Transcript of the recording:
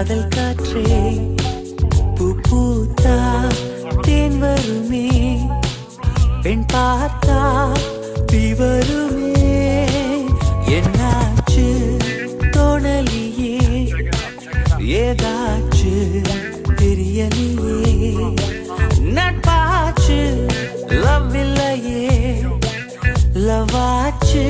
காதல் காற்றே பூ பூத்தா தேன் வருமே பெண் பார்த்தா தீ வருமே என்னாச்சு தோணலியே ஏதாச்சு தெரியலையே நட்பாச்சு லவ் இல்லையே லவ் ஆச்சு